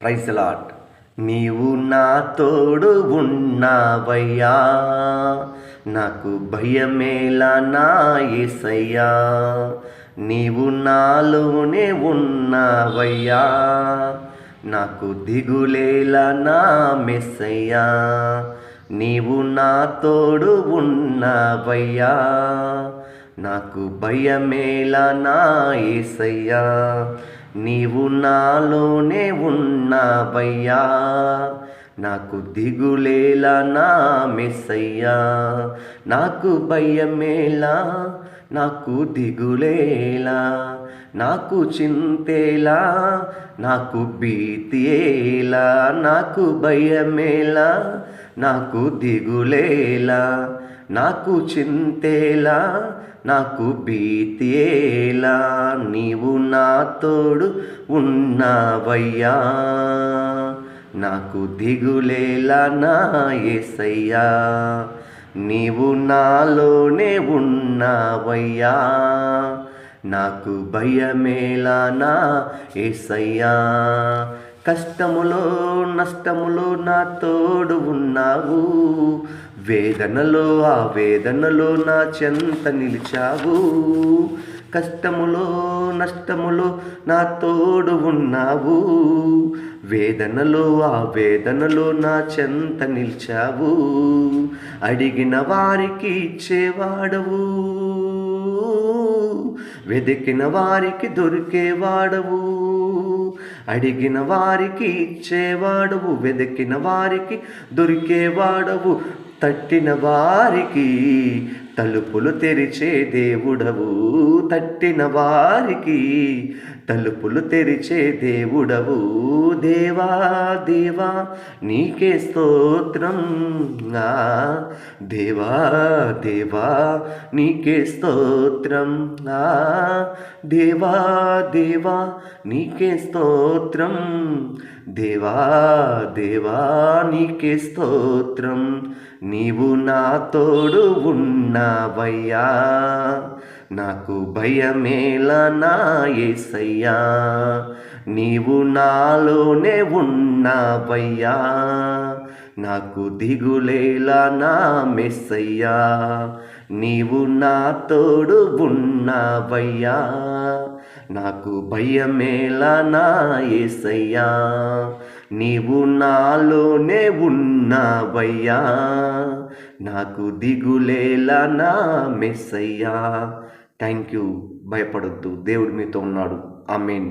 Praise the lord. నీవు నా తోడు ఉన్నావయ్యా, నాకు భయమేలా నా యేసయ్యా. నీవు నాలోనే ఉన్నావయ్యా, నాకు దిగులేలా నా మెస్సయ్యా. నీవు నా తోడు ఉన్నావయ్యా, నాకు భయమేలా నా యేసయ్యా. నీవు నాలోనే ఉన్నావయ్యా, నాకు దిగులేలా నా మెస్సయ్యా. నాకు భయమేలా, నాకు దిగులేలా, నాకు చింతేలా, నాకు భీతియేలా. నాకు భయమేలా, నాకు దిగులేలా, నాకు చింతేలా, నాకు భీతియేలా. నీవు నా తోడు ఉన్నావయ్యా, నాకు దిగులేలా నా యేసయ్యా. నీవు నాలోనే ఉన్నావయ్యా, నాకు భయమేలా నా యేసయ్యా. కష్టములో నష్టములో నా తోడు ఉన్నావు, వేదనలో ఆ వేదనలో నా చెంత నిలిచావు. కష్టములో నష్టములో నా తోడు ఉన్నావు, వేదనలో ఆ వేదనలో నా చెంత నిలిచావు. అడిగిన వారికి ఇచ్చేవాడవు, వెదికిన వారికి దొరికేవాడవు. అడిగిన వారికి ఇచ్చేవాడవు, వెదికిన వారికి దొరికేవాడవు. తట్టిన వారికి తలుపులు తెరిచే దేవుడవు, తట్టిన వారికి తలుపులు తెరిచే దేవుడవు. దేవా దేవా నీకే స్తోత్రం, దేవా దేవా నీకే స్తోత్రం, దేవా దేవా నీకే స్తోత్రం, దేవా దేవా నీకే స్తోత్రం. నీవు నా తోడు ఉన్నావయ్యా, నాకు భయమేలా నా యేసయ్యా. నీవు నాలోనే ఉన్నావయ్యా, నాకు దిగులేలా నా మెస్సయ్యా. నీవు నా తోడు ఉన్నావయ్యా, నాకు భయమేలా నా యేసయ్యా. నీవు నాలోనే ఉన్నావయ్యా, నాకు దిగులేలా నా మెస్సయ్యా. Thank you. భయపడొద్దు, దేవుడు మీతో ఉన్నాడు. ఆమేన్.